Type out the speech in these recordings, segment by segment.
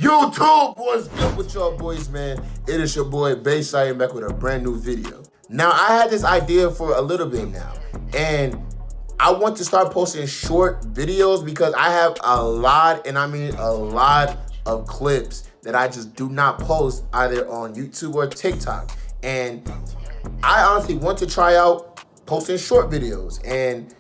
YouTube, what's good with y'all boys, man? It is your boy BasedSaeedYT back with a brand new video. Now, I had this idea for a little bit now, and I want to start posting short videos because I have a lot, and I mean a lot of clips that I just do not post either on YouTube or TikTok. And I honestly want to try out posting short videos. And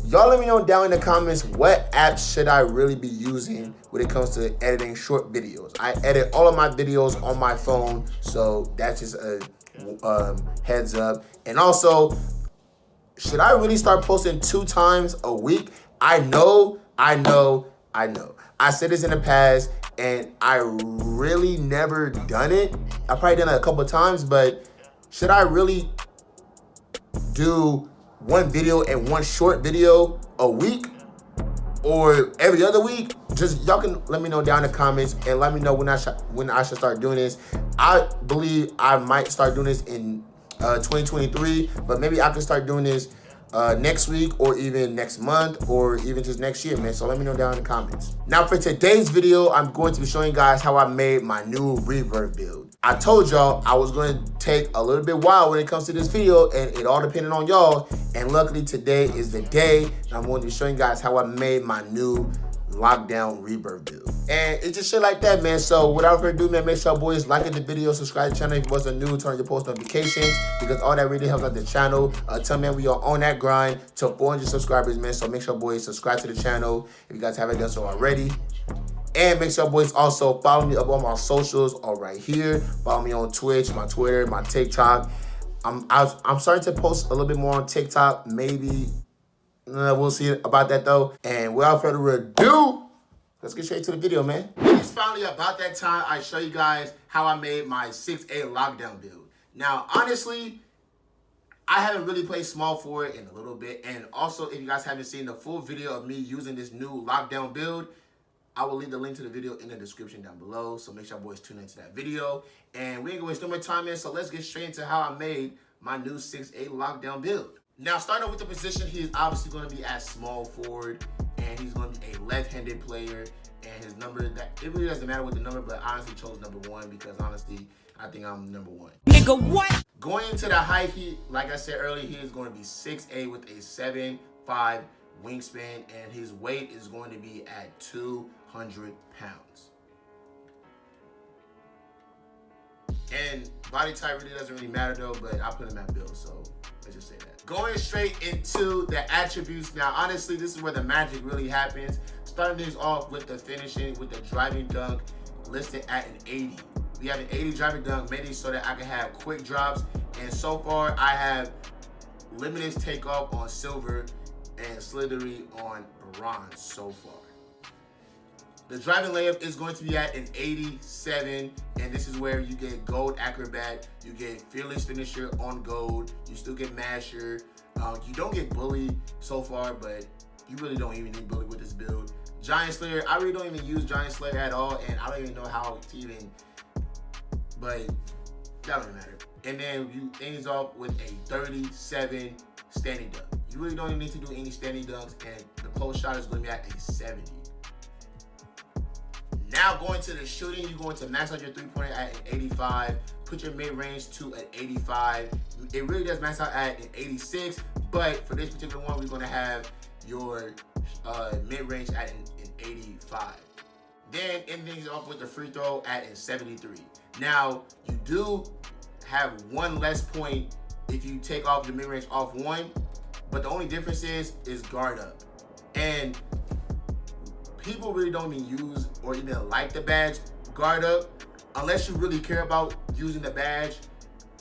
y'all let me know down in the comments what apps should I really be using when it comes to editing short videos. I edit all of my videos on my phone, so that's just a heads up. And also, should I really start posting 2 times a week? I know. I said this in the past, and I really never done it. I probably done it a couple of times, but should I really do one video and one short video a week or every other week? Just y'all can let me know down in the comments and let me know when I should start doing this. I believe I might start doing this in 2023, but maybe I can start doing this next week or even next month or even just next year, man. So let me know down in the comments. Now for today's video, I'm going to be showing you guys how I made my new Rebirth build. I told y'all I was going to take a little bit while when it comes to this video, and it all depended on y'all. And luckily today is the day, and I'm going to be showing you guys how I made my new lockdown Rebirth build. And it's just shit like that, man. So without further ado, man, make sure boys like the video, subscribe to the channel if you wasn't new, turn on your post notifications, because all that really helps out the channel. Tell me, man, we are on that grind to 400 subscribers, man. So make sure boys subscribe to the channel if you guys haven't done so already. And make sure boys also follow me up on my socials all right here. Follow me on Twitch, my Twitter, my TikTok. I'm starting to post a little bit more on TikTok, maybe. We'll see about that though. And without further ado, let's get straight to the video, man. It's finally about that time I show you guys how I made my 6A lockdown build. Now, honestly, I haven't really played small for it in a little bit. And also, if you guys haven't seen the full video of me using this new lockdown build, I will leave the link to the video in the description down below. So make sure boys tune into that video. And we ain't gonna waste no more time in, so let's get straight into how I made my new 6A lockdown build. Now, starting off with the position, he is obviously going to be at small forward, and he's going to be a left-handed player. And his number, it really doesn't matter with the number, but I honestly chose number 1 because honestly, I think I'm number 1. Nigga, what? Going into the height, he, like I said earlier, he is going to be 6'8" with a 7'5" wingspan, and his weight is going to be at 200 pounds. And body type really doesn't really matter though, but I put him at build, so let's just say that. Going straight into the attributes. Now, honestly, this is where the magic really happens. Starting things off with the finishing, with the driving dunk listed at an 80. We have an 80 driving dunk made it so that I can have quick drops. And so far, I have limited takeoff on silver and slithery on bronze so far. The driving layup is going to be at an 87, and this is where you get gold acrobat, you get fearless finisher on gold, you still get masher. You don't get bully so far, but you really don't even need bully with this build. Giant Slayer, I really don't even use Giant Slayer at all, and I don't even know how to even, but that doesn't matter. And then you ends off with a 37 standing dunk. You really don't even need to do any standing dunks, and the close shot is going to be at a 70. Now going to the shooting, you're going to max out your 3-pointer at an 85, put your mid-range to an 85. It really does max out at an 86, but for this particular one, we're going to have your mid-range at an 85. Then ending things off with the free throw at an 73. Now, you do have 1 less point if you take off the mid-range off 1, but the only difference is guard up. And people really don't even use or even like the badge guard up unless you really care about using the badge.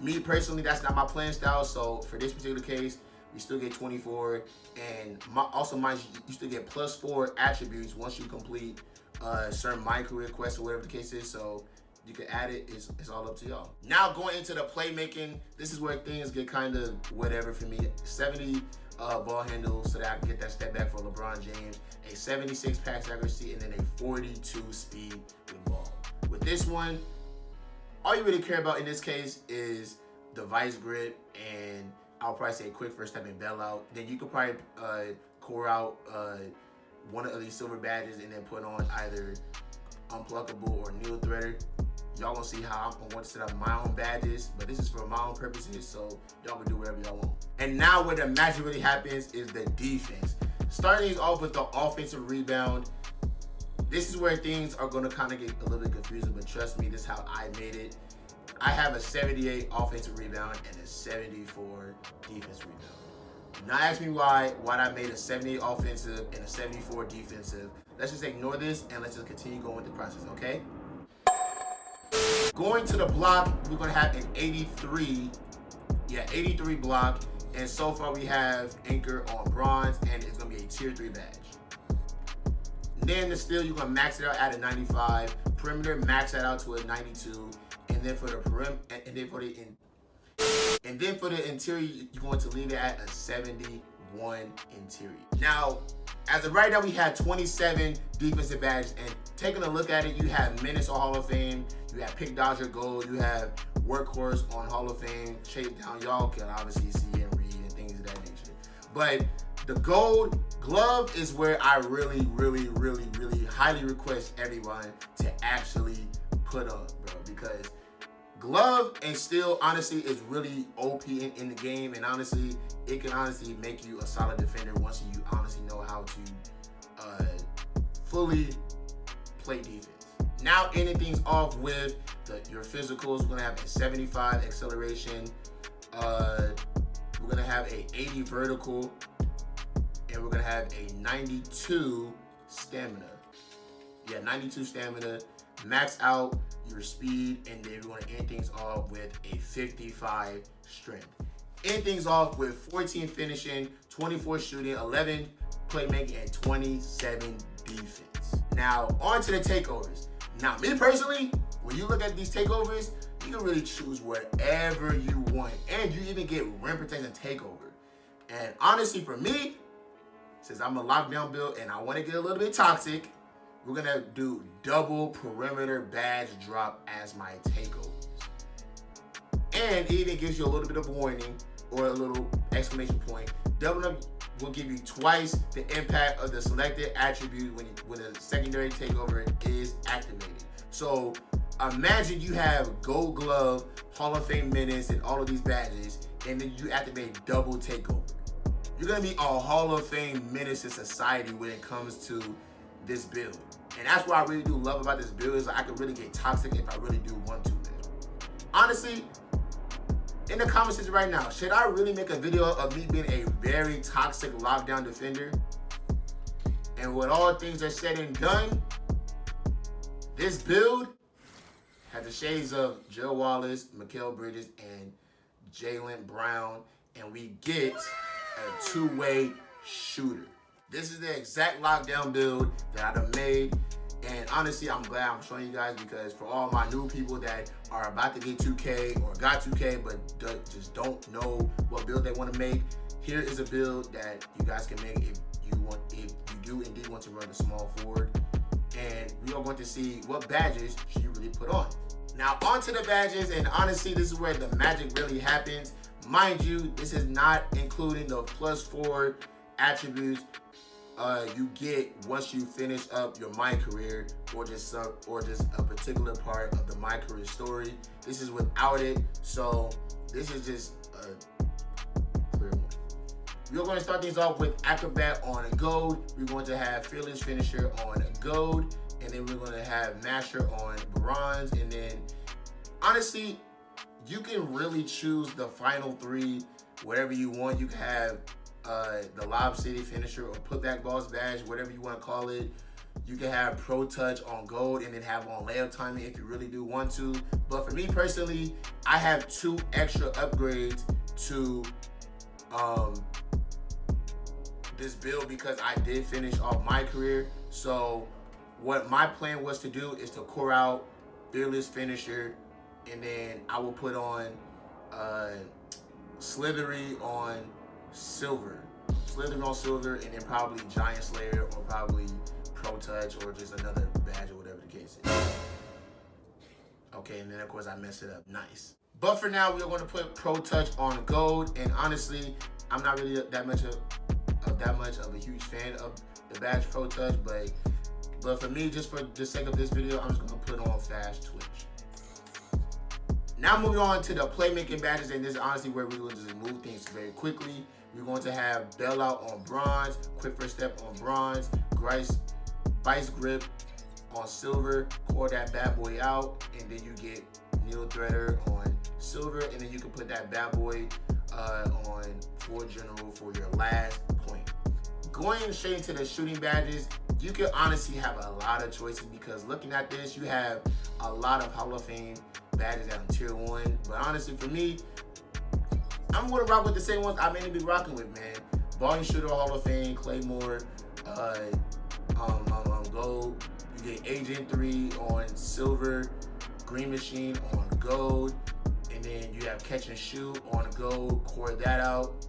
Me personally, that's not my playing style. So for this particular case, we still get 24, and also mind you still get +4 attributes once you complete certain micro requests or whatever the case is. So you can add it. It's all up to y'all. Now going into the playmaking, this is where things get kind of whatever for me. 70 ball handle so that I can get that step back for LeBron James, a 76 pass accuracy, and then a 42 speed with ball. With this one, all you really care about in this case is the vice grip, and I'll probably say quick first step and bailout. Then you could probably core out one of these silver badges and then put on either unpluckable, or needle threader. Y'all gonna see how I'm going to set up my own badges, but this is for my own purposes, so y'all can do whatever y'all want. And now where the magic really happens is the defense. Starting things off with the offensive rebound. This is where things are gonna kind of get a little bit confusing, but trust me, this is how I made it. I have a 78 offensive rebound and a 74 defense rebound. Now ask me why I made a 78 offensive and a 74 defensive. Let's just ignore this and let's just continue going with the process, okay? Going to the block, we're gonna have an 83 block, and so far we have anchor on bronze, and it's gonna be a tier 3 badge. Then the steal, you're gonna max it out at a 95. Perimeter, max that out to a 92, and then for the for the interior, you're going to leave it at a 71 interior. Now, as of right now, we have 27 defensive badges, and taking a look at it, you have Menace on Hall of Fame, you have Pick Dodger Gold, you have Workhorse on Hall of Fame, Shape Down, y'all can obviously see and read and things of that nature. But the gold glove is where I really highly request everyone to actually put on, bro, because glove and steel honestly is really OP in the game, and honestly it can honestly make you a solid defender once you honestly know how to fully play defense. Now ending things off with your physicals, we're gonna have a 75 acceleration, we're gonna have a 80 vertical, and we're gonna have a 92 stamina. Yeah, 92 stamina. Max out your speed, and then we're gonna end things off with a 55 strength. End things off with 14 finishing, 24 shooting, 11 playmaking, and 27 defense. Now on to the takeovers. Now me personally, when you look at these takeovers, you can really choose whatever you want, and you even get rim protection takeover. And honestly, for me, since I'm a lockdown build and I want to get a little bit toxic, we're gonna do double perimeter badge drop as my takeovers. And it even gives you a little bit of warning or a little exclamation point. Double up will give you twice the impact of the selected attribute when a secondary takeover is activated. So imagine you have Gold Glove, Hall of Fame Menace, and all of these badges, and then you activate double takeover. You're gonna be a Hall of Fame menace to society when it comes to this build. And that's what I really do love about this build, is I can really get toxic if I really do want to. Honestly, in the comment section right now, should I really make a video of me being a very toxic lockdown defender? And when all things are said and done, this build has the shades of Joe Wallace, Mikal Bridges, and Jaylen Brown, and we get a two-way shooter. This is the exact lockdown build that I done made, and honestly, I'm glad I'm showing you guys, because for all my new people that are about to get 2K or got 2K but just don't know what build they want to make, here is a build that you guys can make if you do indeed want to run the small forward. And we are going to see what badges should you really put on. Now onto the badges, and honestly, this is where the magic really happens. Mind you, this is not including the +4 attributes you get once you finish up your My Career, or just a particular part of the My Career story. This is without it, so this is just a clear one. We're going to start things off with Acrobat on a gold. We're going to have Fearless Finisher on a gold, and then we're going to have Master on bronze. And then honestly, you can really choose the final 3 whatever you want. You can have the Lob City Finisher or Putback Boss badge, whatever you want to call it. You can have Pro Touch on gold and then have on layup timing if you really do want to. But for me personally, I have 2 extra upgrades to this build because I did finish off My Career. So what my plan was to do is to core out Fearless Finisher, and then I will put on Slithery on silver, and then probably Giant Slayer or probably Pro Touch or just another badge or whatever the case is. Okay, and then of course I messed it up. Nice. But for now, we are going to put Pro Touch on gold, and honestly, I'm not really that much of a huge fan of the badge Pro Touch, but But for me, just for the sake of this video, I'm just gonna put on fast twitch. Now moving on to the playmaking badges, and this is honestly where we're going to just move things very quickly. We're going to have bailout on bronze, quick first step on bronze, vice grip on silver, core that bad boy out, and then you get needle threader on silver, and then you can put that bad boy on full general for your last point. Going straight into the shooting badges, you can honestly have a lot of choices because looking at this, you have a lot of Hall of Fame badges on tier 1. But honestly, for me, I'm going to rock with the same ones I mainly be rocking with, man. Volume Shooter Hall of Fame, Claymore, gold. You get Agent 3 on silver, Green Machine on gold, and then you have Catch and Shoot on gold. Core that out.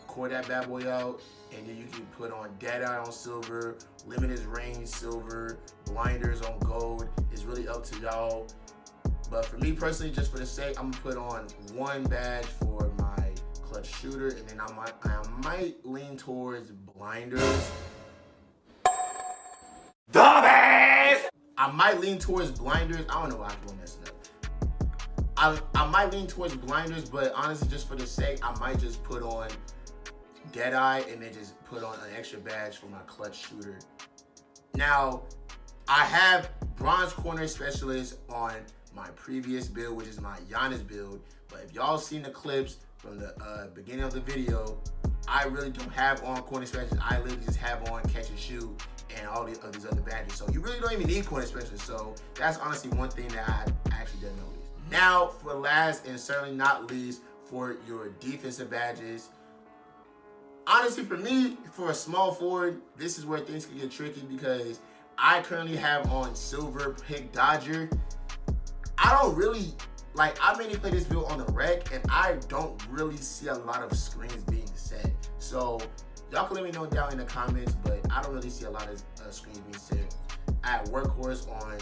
Core that bad boy out, and then you can put on Dead Eye on silver, Limited Range silver, Blinders on gold. It's really up to y'all. But for me personally, just for the sake, I'm gonna put on one badge for my clutch shooter, and then I might lean towards Blinders. Dumbass! I might lean towards Blinders. I don't know why I keep messing up. I might lean towards Blinders, but honestly, just for the sake, I might just put on Deadeye and then just put on an extra badge for my clutch shooter. Now, I have Bronze Corner Specialist on my previous build, which is my Giannis build. But if y'all seen the clips from the beginning of the video, I really don't have on corner specialist. I literally just have on Catch and Shoot and all these other badges. So you really don't even need corner specialist. So that's honestly one thing that I actually didn't notice. Now, for last and certainly not least, for your defensive badges. Honestly, for me, for a small forward, this is where things can get tricky because I currently have on silver Pick Dodger. I don't really, I mainly play this build on the rec, and I don't really see a lot of screens being set. So y'all can let me know down in the comments, but I don't really see a lot of screens being set. I have Workhorse on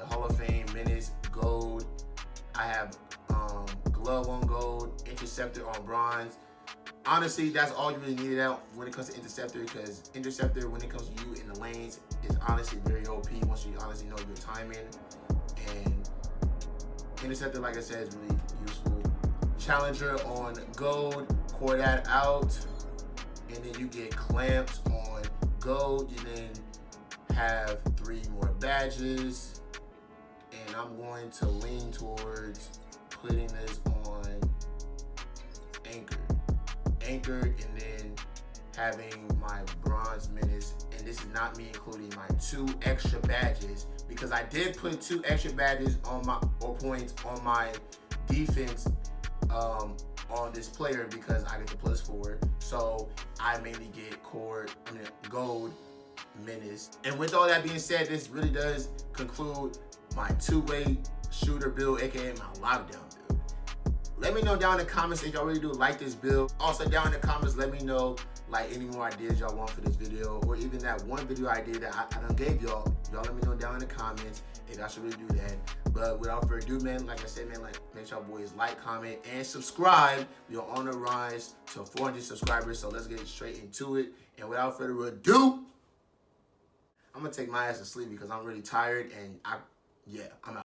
Hall of Fame, Menace, gold. I have Glove on gold, Interceptor on bronze. Honestly, that's all you really needed out when it comes to Interceptor, because Interceptor, when it comes to you in the lanes, is honestly very OP once you honestly know your timing. And Interceptor, like I said, is really useful. Challenger on gold, core that out, and then you get Clamps on gold. You then have 3 more badges, and I'm going to lean towards putting this on Anchor, and then having my Bronze Menace, and this is not me including my 2 extra badges, because I did put 2 extra badges on points on my defense on this player because I get the +4. So I mainly get gold Menace. And with all that being said, this really does conclude my 2-way shooter build, aka my lockdown build. Let me know down in the comments if y'all really do like this build. Also down in the comments, let me know any more ideas y'all want for this video, or even that one video idea that I done gave y'all. Y'all let me know down in the comments if y'all should really do that. But without further ado, man, like I said, man, make sure y'all boys like, comment, and subscribe. We are on the rise to 400 subscribers, so let's get straight into it. And without further ado, I'm gonna take my ass to sleep because I'm really tired, and I'm out.